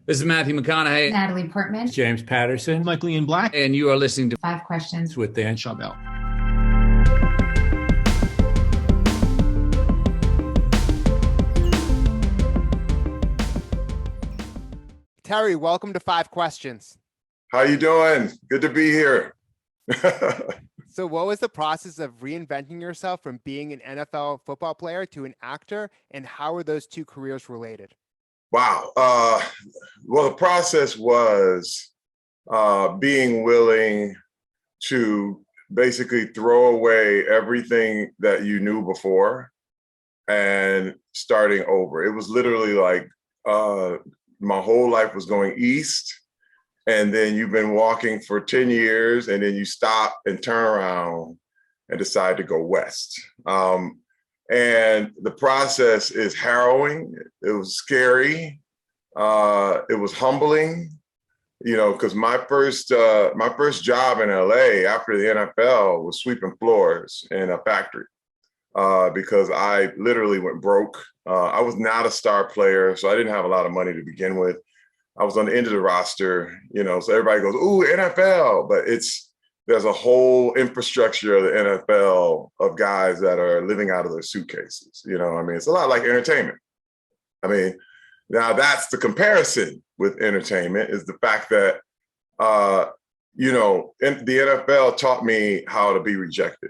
This is Matthew McConaughey, Natalie Portman. James Patterson, Michael Ian Black, and you are listening to Five questions with Dan Schawbel. Terry, welcome to Five Questions. How you doing? Good to be here. So what was the process of reinventing yourself from being an NFL football player to an actor, and how are those two careers related? Wow. Well, the process was being willing to basically throw away everything that you knew before and starting over. It was literally like my whole life was going east, and then you've been walking for 10 years, and then you stop and turn around and decide to go west. And the process is harrowing. It was scary. It was humbling, you know, because my first job in LA after the NFL was sweeping floors in a factory because I literally went broke. I was not a star player, so I didn't have a lot of money to begin with. I was on the end of the roster, you know, so everybody goes, "Ooh, NFL," but there's a whole infrastructure of the NFL of guys that are living out of their suitcases. You know, I mean, it's a lot like entertainment. I mean, now that's the comparison with entertainment is the fact that, you know, the NFL taught me how to be rejected.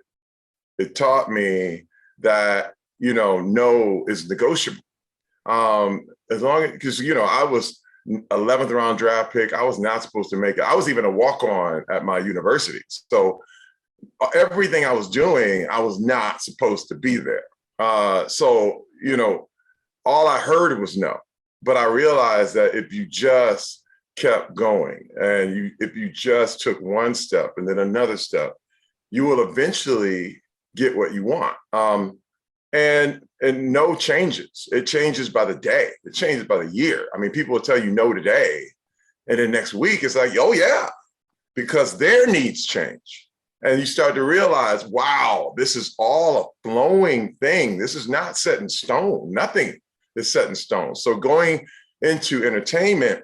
It taught me that, you know, no is negotiable. As long as, because, you know, I was 11th round draft pick. I was not supposed to make it. I was even a walk-on at my university. So everything I was doing, I was not supposed to be there. So, you know, all I heard was no. But I realized that if you just kept going and if you just took one step and then another step, you will eventually get what you want. And no changes. It changes by the day. It changes by the year. I mean, people will tell you no today, and then next week it's like, oh yeah, because their needs change. And you start to realize, wow, this is all a flowing thing. This is not set in stone. Nothing is set in stone. So going into entertainment,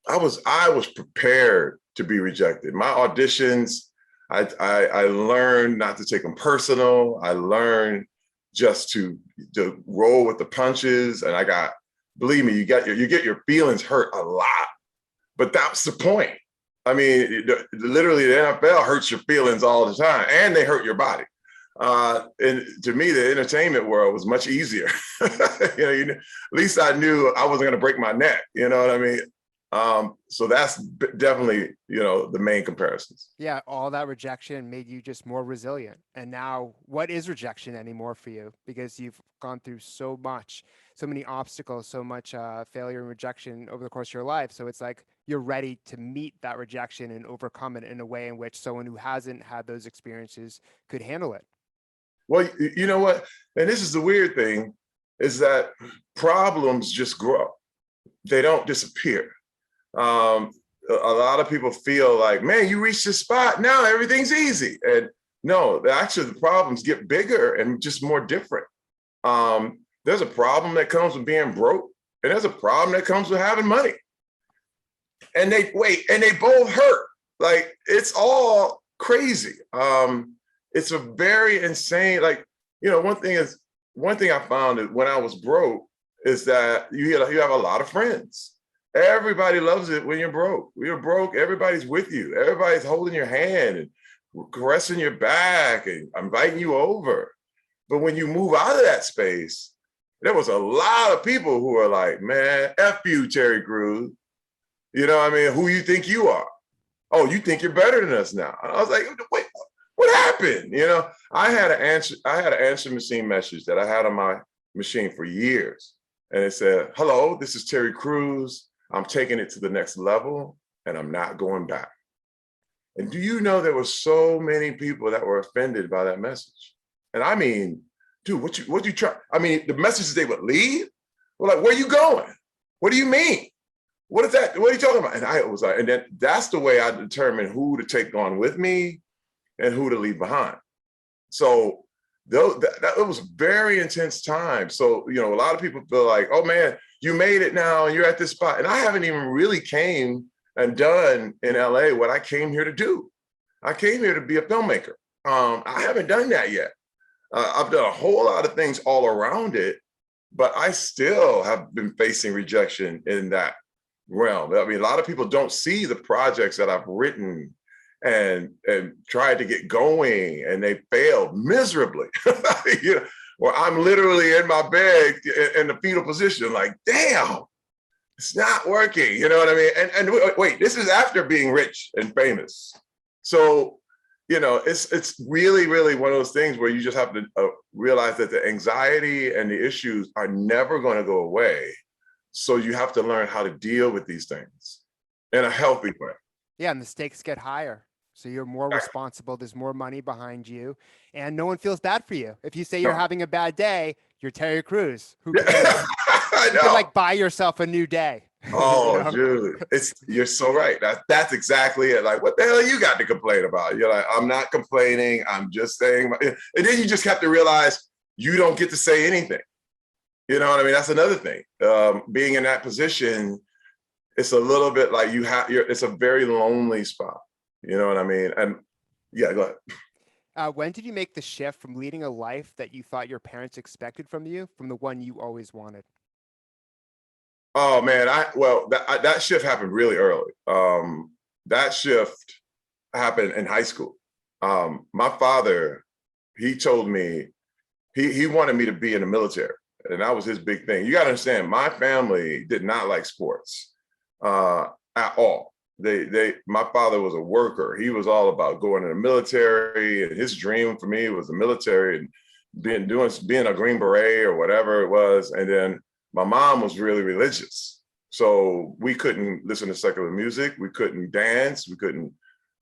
I was prepared to be rejected. My auditions, I learned not to take them personal. I learned just to roll with the punches. And believe me, you get your feelings hurt a lot, but that's the point. I mean, literally the NFL hurts your feelings all the time and they hurt your body. And to me, the entertainment world was much easier. At least I knew I wasn't gonna break my neck, you know what I mean? So that's definitely, you know, the main comparisons. Yeah, all that rejection made you just more resilient. And now, what is rejection anymore for you? Because you've gone through so much, so many obstacles, so much failure and rejection over the course of your life. So it's like you're ready to meet that rejection and overcome it in a way in which someone who hasn't had those experiences could handle it. Well, you know what? And this is the weird thing, is that problems just grow. They don't disappear. A lot of people feel like, man, you reached this spot, now everything's easy. And no, actually the problems get bigger and just more different. There's a problem that comes with being broke, and there's a problem that comes with having money. And they both hurt. Like, it's all crazy. It's a very insane, like, you know, one thing I found is when I was broke is that you have a lot of friends. Everybody loves it when you're broke. When you're broke, everybody's with you. Everybody's holding your hand and caressing your back and inviting you over. But when you move out of that space, there was a lot of people who are like, man, F you, Terry Crews. You know what I mean? Who you think you are? Oh, you think you're better than us now. And I was like, wait, what happened? You know, I had an answer machine message that I had on my machine for years. And it said, hello, this is Terry Crews. I'm taking it to the next level and I'm not going back. And do you know there were so many people that were offended by that message? And I mean, dude, what you try? I mean, the messages they would leave were like, where are you going? What do you mean? What is that? What are you talking about? And I was like, and then that's the way I determined who to take on with me and who to leave behind. So that was a very intense time. So, you know, a lot of people feel like, oh man, you made it now and you're at this spot. And I haven't even really came and done in LA what I came here to do. I came here to be a filmmaker. I haven't done that yet. I've done a whole lot of things all around it, but I still have been facing rejection in that realm. I mean, a lot of people don't see the projects that I've written and tried to get going, and they failed miserably. You know, or I'm literally in my bed in the fetal position, like, damn, it's not working. You know what I mean? And wait, this is after being rich and famous. So, you know, it's really, really one of those things where you just have to realize that the anxiety and the issues are never going to go away. So you have to learn how to deal with these things in a healthy way. Yeah, and the stakes get higher. So you're more responsible. There's more money behind you, and no one feels bad for you. If you say you're having a bad day, you're Terry Crews. Who cares? I know. You can like buy yourself a new day. Oh, You know? dude, you're so right. That's exactly it. Like, what the hell you got to complain about? You're like, I'm not complaining. I'm just saying. And then you just have to realize you don't get to say anything. You know what I mean? That's another thing. Being in that position, it's a little bit like it's a very lonely spot. You know what I mean? And yeah, go ahead. When did you make the shift from leading a life that you thought your parents expected from you, from the one you always wanted? Oh man, that shift happened really early. That shift happened in high school. My father, he told me he wanted me to be in the military, and that was his big thing. You got to understand, my family did not like sports at all. My father was a worker. He was all about going to the military, and his dream for me was the military and being a Green Beret or whatever it was. And then my mom was really religious, so we couldn't listen to secular music. We couldn't dance. We couldn't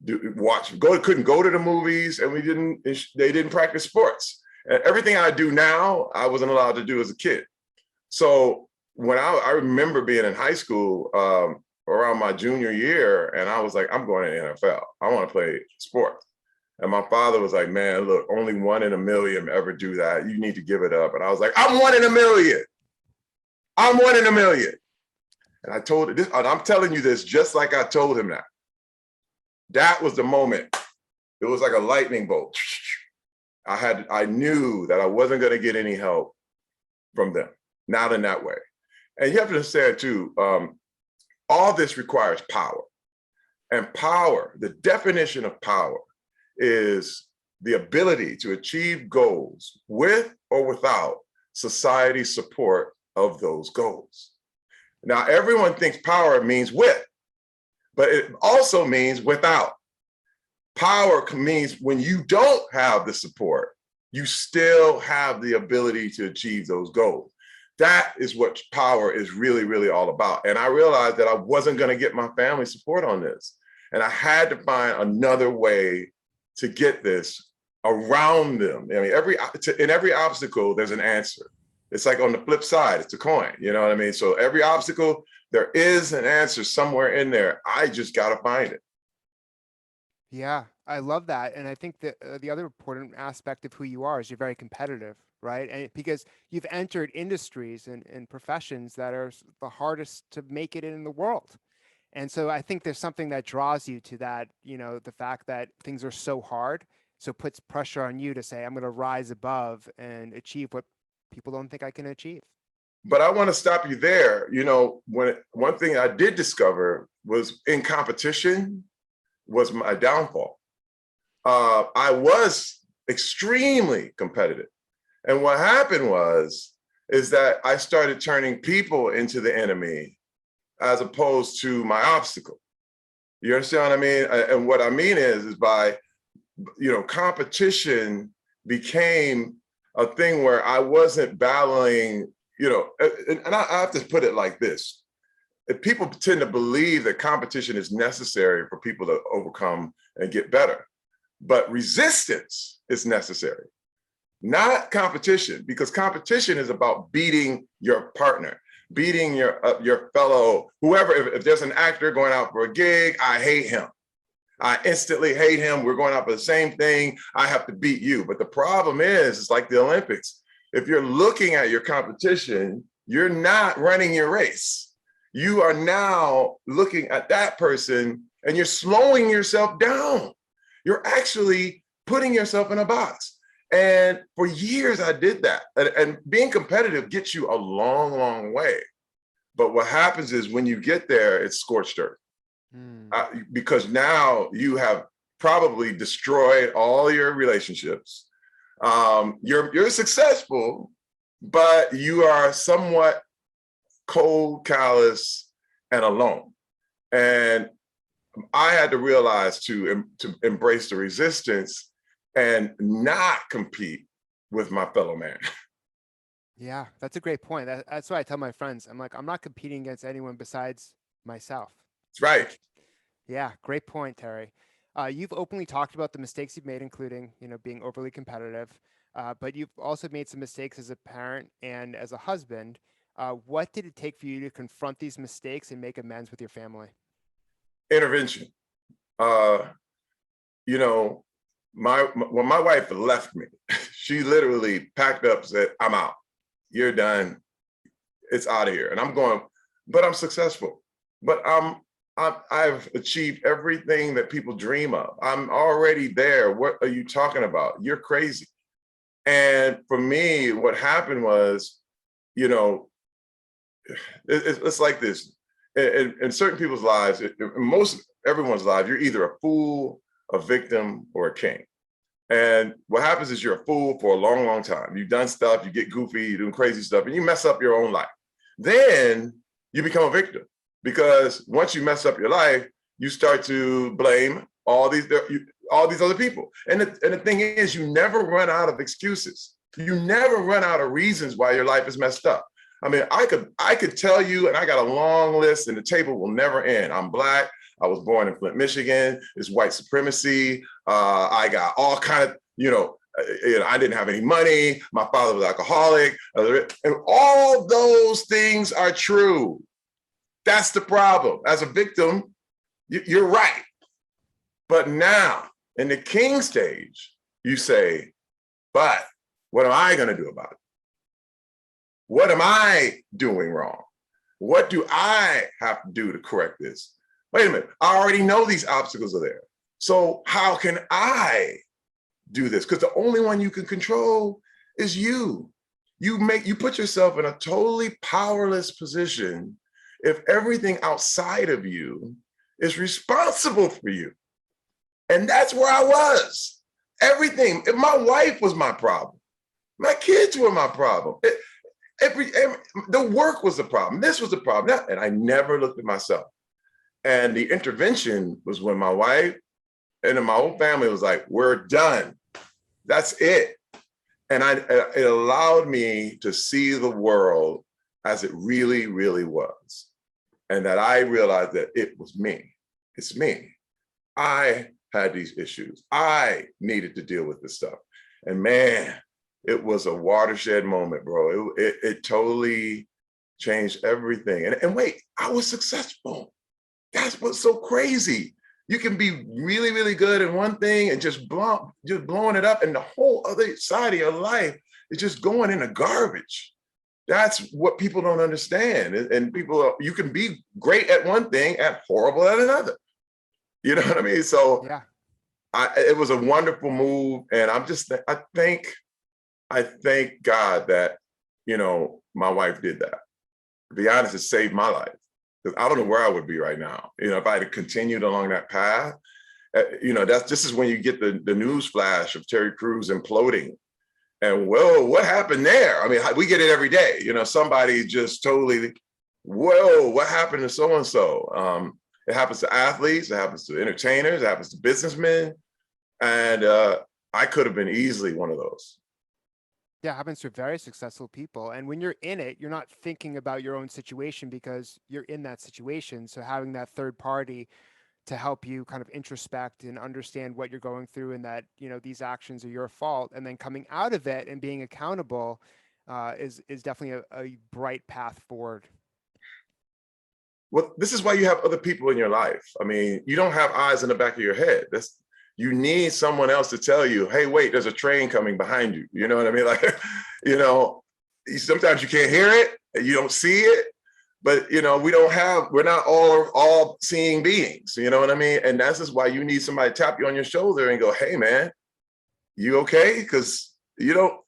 couldn't go to the movies, and they didn't practice sports. And everything I do now, I wasn't allowed to do as a kid. So when I remember being in high school, around my junior year, and I was like, I'm going to the NFL. I want to play sports. And my father was like, man, look, only 1 in a million ever do that. You need to give it up. And I was like, I'm 1 in a million. I'm 1 in a million. And I told it this, and I'm telling you this just like I told him that. That was the moment. It was like a lightning bolt. I knew that I wasn't going to get any help from them, not in that way. And you have to understand too, all this requires power. And power, the definition of power is the ability to achieve goals with or without society's support of those goals. Now, everyone thinks power means with, but it also means without. Power means when you don't have the support, you still have the ability to achieve those goals. That is what power is really, really all about. And I realized that I wasn't going to get my family support on this. And I had to find another way to get this around them. I mean, in every obstacle, there's an answer. It's like on the flip side, it's a coin, you know what I mean? So every obstacle, there is an answer somewhere in there. I just got to find it. Yeah, I love that. And I think that the other important aspect of who you are is you're very competitive, right? And because you've entered industries and professions that are the hardest to make it in the world. And so I think there's something that draws you to that, you know, the fact that things are so hard. So it puts pressure on you to say, I'm going to rise above and achieve what people don't think I can achieve. But I want to stop you there. You know, one thing I did discover was in competition was my downfall. I was extremely competitive. And what happened is that I started turning people into the enemy as opposed to my obstacle. You understand what I mean? And what I mean is by, you know, competition became a thing where I wasn't battling, you know, and I have to put it like this. If people tend to believe that competition is necessary for people to overcome and get better, but resistance is necessary, not competition, because competition is about beating your partner, beating your fellow, whoever. If there's an actor going out for a gig, I hate him. I instantly hate him. We're going out for the same thing. I have to beat you. But the problem is, it's like the Olympics. If you're looking at your competition you're not running your race. You are now looking at that person and you're slowing yourself down. You're actually putting yourself in a box. And for years I did that. And being competitive gets you a long, long way. But what happens is when you get there, it's scorched earth. Because now you have probably destroyed all your relationships. You're successful, but you are somewhat cold, callous, and alone. And I had to realize to embrace the resistance and not compete with my fellow man. Yeah, that's a great point. That's what I tell my friends. I'm like, I'm not competing against anyone besides myself. That's right. Yeah, great point, Terry. You've openly talked about the mistakes you've made, including, being overly competitive, but you've also made some mistakes as a parent and as a husband. What did it take for you to confront these mistakes and make amends with your family? Intervention. When my wife left me, she literally packed up, said, "I'm out. You're done. It's out of here." And I'm going, but I'm successful. But I've achieved everything that people dream of. I'm already there. What are you talking about? You're crazy. And for me, what happened was, it's like this. In certain people's lives, in everyone's life, you're either a fool, a victim, or a king. And what happens is you're a fool for a long, long time. You've done stuff, you get goofy, you're doing crazy stuff, and you mess up your own life. Then you become a victim, because once you mess up your life, you start to blame all these other people. And the thing is, you never run out of excuses. You never run out of reasons why your life is messed up. I mean, I could tell you, and I got a long list, and the table will never end. I'm Black. I was born in Flint, Michigan. It's white supremacy. I got all kind of, I didn't have any money. My father was alcoholic, and all those things are true. That's the problem. As a victim, you're right. But now, in the king stage, you say, but what am I going to do about it? What am I doing wrong? What do I have to do to correct this? Wait a minute, I already know these obstacles are there. So how can I do this? Because the only one you can control is you. You put yourself in a totally powerless position if everything outside of you is responsible for you. And that's where I was. Everything. My wife was my problem. My kids were my problem. The work was the problem. This was the problem. And I never looked at myself. And the intervention was when my wife and my whole family was like, we're done. That's it. And it allowed me to see the world as it really, really was. And that I realized that it was me. It's me. I had these issues. I needed to deal with this stuff. And man, it was a watershed moment, bro. It totally changed everything. And wait, I was successful. That's what's so crazy. You can be really, really good in one thing and just blowing it up, and the whole other side of your life is just going in the garbage. That's what people don't understand. And you can be great at one thing and horrible at another. You know what I mean? So yeah. It was a wonderful move, and I thank God that my wife did that. To be honest, it saved my life. Because I don't know where I would be right now. If I had continued along that path, this is when you get the news flash of Terry Crews imploding. And whoa, what happened there? I mean, we get it every day. Somebody just totally, whoa, what happened to so-and-so? It happens to athletes, it happens to entertainers, it happens to businessmen. And I could have been easily one of those. Yeah, it happens to very successful people. And when you're in it, you're not thinking about your own situation because you're in that situation. So having that third party to help you kind of introspect and understand what you're going through, and that, these actions are your fault, and then coming out of it and being accountable is definitely a bright path forward. Well, this is why you have other people in your life. I mean, you don't have eyes in the back of your head. You need someone else to tell you, hey, wait, there's a train coming behind you. You know what I mean? Like, sometimes you can't hear it and you don't see it, but we're not all seeing beings, you know what I mean? And that's just why you need somebody to tap you on your shoulder and go, hey man, you okay? Because you look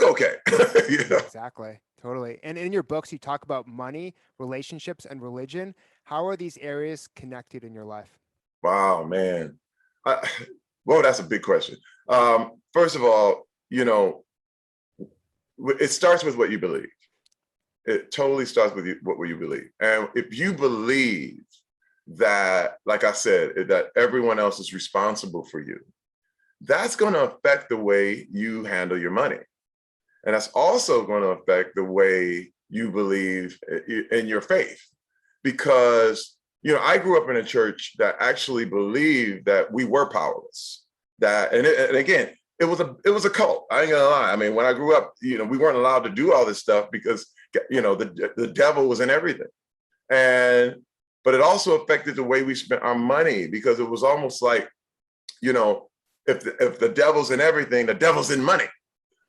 okay. Exactly. Totally. And in your books, you talk about money, relationships, and religion. How are these areas connected in your life? Wow, man. Well, that's a big question. First of all, it starts with what you believe. It totally starts with what you believe. And if you believe that, like I said, that everyone else is responsible for you, that's going to affect the way you handle your money. And that's also going to affect the way you believe in your faith. Because, I grew up in a church that actually believed that we were powerless. And again, it was a cult. I ain't gonna lie. I mean, when I grew up, we weren't allowed to do all this stuff because, the devil was in everything. But it also affected the way we spent our money, because it was almost like, if the devil's in everything, the devil's in money.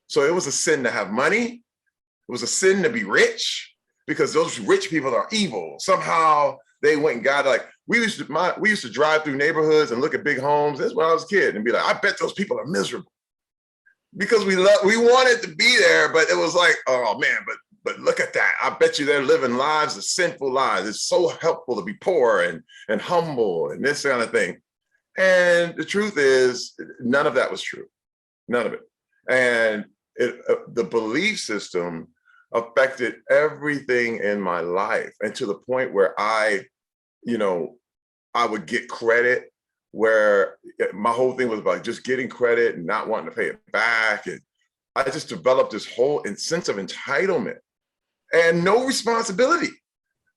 So it was a sin to have money. It was a sin to be rich, because those rich people are evil. Somehow they went and got, like, we used to drive through neighborhoods and look at big homes. That's when I was a kid, and be like, I bet those people are miserable, because we wanted to be there, but it was like, oh man, but look at that. I bet you they're living lives of sinful lives. It's so helpful to be poor and humble and this kind of thing. And the truth is, none of that was true. None of it. And the belief system affected everything in my life, and to the point where I would get credit, where my whole thing was about just getting credit and not wanting to pay it back. And I just developed this whole sense of entitlement and no responsibility.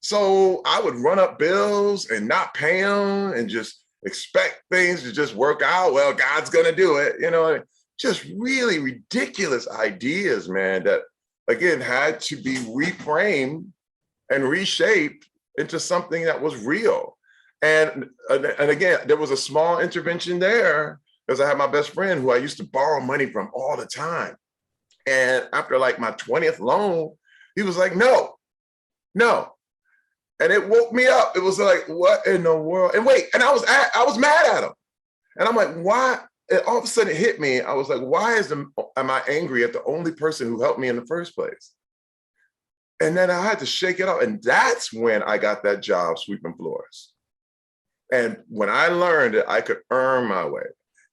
So I would run up bills and not pay them and just expect things to just work out. Well, God's gonna do it, just really ridiculous ideas, man, that again had to be reframed and reshaped into something that was real. And again, there was a small intervention there, because I had my best friend who I used to borrow money from all the time. And after like my 20th loan, he was like, no. And it woke me up. It was like, what in the world? And wait, and I was mad at him. And I'm like, why? And all of a sudden it hit me. I was like, why am I angry at the only person who helped me in the first place? And then I had to shake it off. And that's when I got that job sweeping floors. And when I learned that I could earn my way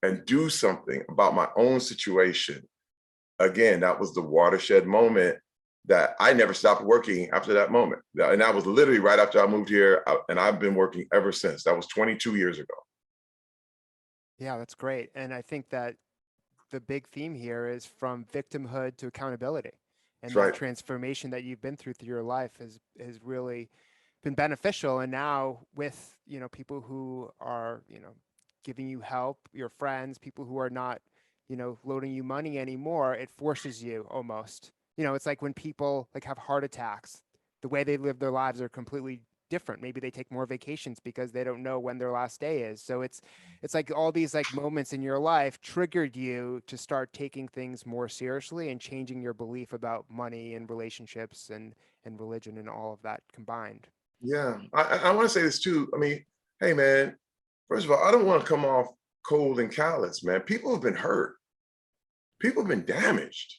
and do something about my own situation, again, that was the watershed moment that I never stopped working after that moment. And that was literally right after I moved here, and I've been working ever since. That was 22 years ago. Yeah, that's great. And I think that the big theme here is from victimhood to accountability. And That's that right. transformation that you've been through your life has really been beneficial. And now with, people who are, giving you help, your friends, people who are not, loading you money anymore, it forces you almost. It's like when people like have heart attacks, the way they live their lives are completely different. Maybe they take more vacations because they don't know when their last day is. So it's like all these like moments in your life triggered you to start taking things more seriously and changing your belief about money and relationships and religion and all of that combined. Yeah, I want to say this too. I mean, hey man, first of all, I don't want to come off cold and callous, man. People have been hurt. People have been damaged.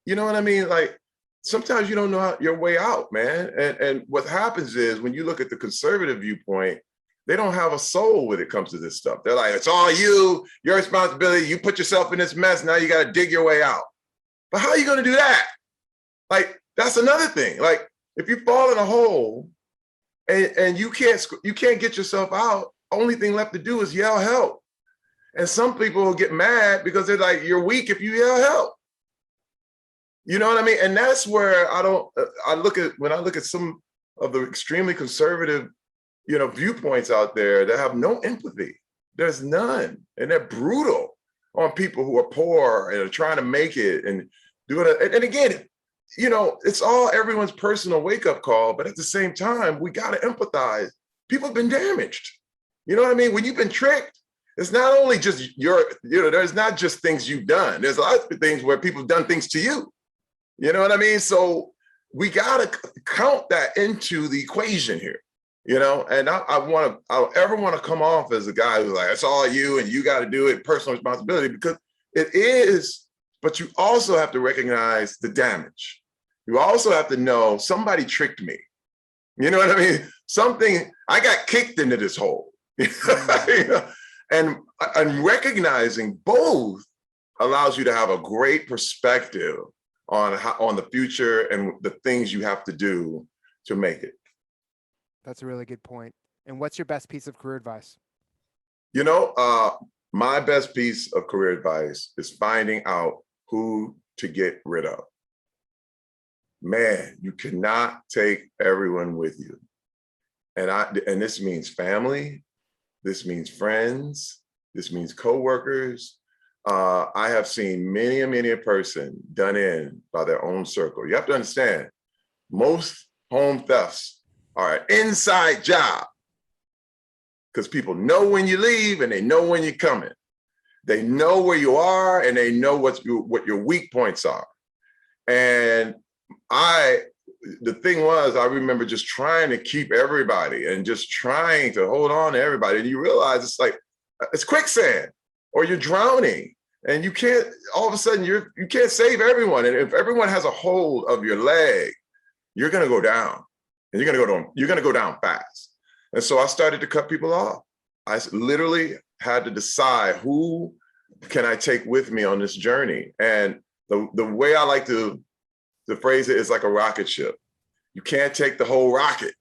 You know what I mean? Like, sometimes you don't know your way out, man. And what happens is, when you look at the conservative viewpoint, they don't have a soul when it comes to this stuff. They're like, it's all you, your responsibility. You put yourself in this mess. Now you got to dig your way out. But how are you going to do that? Like, that's another thing. Like, if you fall in a hole and you can't get yourself out, only thing left to do is yell help. And some people will get mad because they're like, you're weak if you yell help. You know what I mean? And that's where I look at some of the extremely conservative, viewpoints out there that have no empathy. There's none. And they're brutal on people who are poor and are trying to make it and doing it. And again, it's all everyone's personal wake-up call, but at the same time, we got to empathize. People have been damaged. You know what I mean? When you've been tricked, it's not only just there's not just things you've done. There's a lot of things where people have done things to you. You know what I mean? So we got to count that into the equation here, you know? And I don't ever want to come off as a guy who's like, it's all you and you got to do it, personal responsibility, because it is, but you also have to recognize the damage. You also have to know somebody tricked me. You know what I mean? I got kicked into this hole. You know? And recognizing both allows you to have a great perspective on the future and the things you have to do to make it. That's a really good point. And what's your best piece of career advice? You know, my best piece of career advice is finding out who to get rid of. Man, you cannot take everyone with you. And this means family, this means friends, this means coworkers. I have seen many a person done in by their own circle. You have to understand, most home thefts are an inside job because people know when you leave and they know when you're coming. They know where you are and they know what your weak points are. And the thing was, I remember just trying to keep everybody and just trying to hold on to everybody. And you realize it's quicksand or you're drowning and you can't, all of a sudden you can't save everyone. And if everyone has a hold of your leg, you're going to go down and you're going to go down fast. And so I started to cut people off. I literally had to decide who can I take with me on this journey. And the way I like to phrase it is like a rocket ship. You can't take the whole rocket.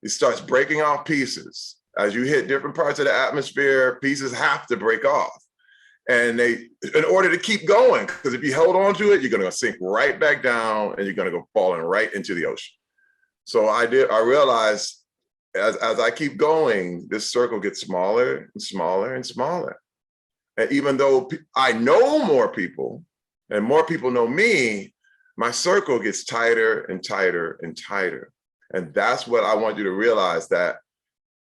It starts breaking off pieces. As you hit different parts of the atmosphere, pieces have to break off. And in order to keep going, because if you held on to it, you're going to sink right back down and you're going to go falling right into the ocean. So I realized as I keep going, this circle gets smaller and smaller and smaller. And even though I know more people and more people know me, my circle gets tighter and tighter and tighter. And that's what I want you to realize, that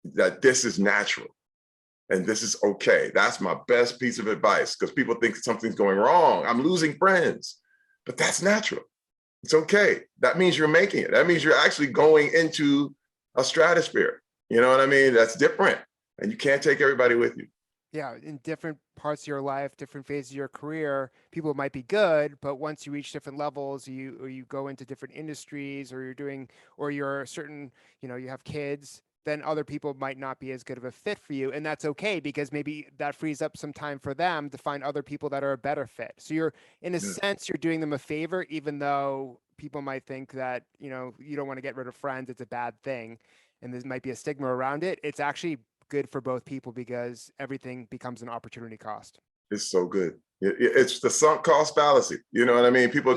this is natural and this is okay. That's my best piece of advice, because people think something's going wrong. I'm losing friends, but that's natural. It's okay. That means you're making it. That means you're actually going into a stratosphere. You know what I mean? That's different. And you can't take everybody with you. Yeah, in different parts of your life, different phases of your career, people might be good, but once you reach different levels, you go into different industries, or you're certain, you have kids, then other people might not be as good of a fit for you. And that's okay, because maybe that frees up some time for them to find other people that are a better fit. So you're, in a sense, you're doing them a favor, even though people might think that, you don't want to get rid of friends, it's a bad thing. And there might be a stigma around it. It's actually good for both people, because everything becomes an opportunity cost. It's so good. It's the sunk cost fallacy. You know what I mean? People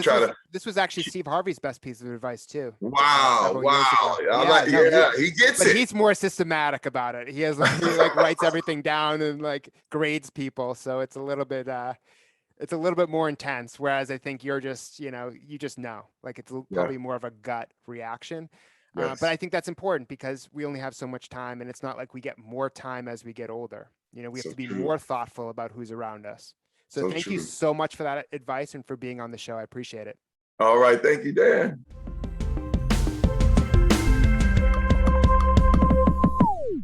this was actually Steve Harvey's best piece of advice too. Wow. He gets it. He's more systematic about it. He writes everything down and grades people. So it's a little bit more intense. Whereas I think you're just, you just know, it's probably more of a gut reaction. Yes. But I think that's important, because we only have so much time, and it's not like we get more time as we get older. We have to be more thoughtful about who's around us. So thank you so much for that advice and for being on the show. I appreciate it. All right. Thank you, Dan.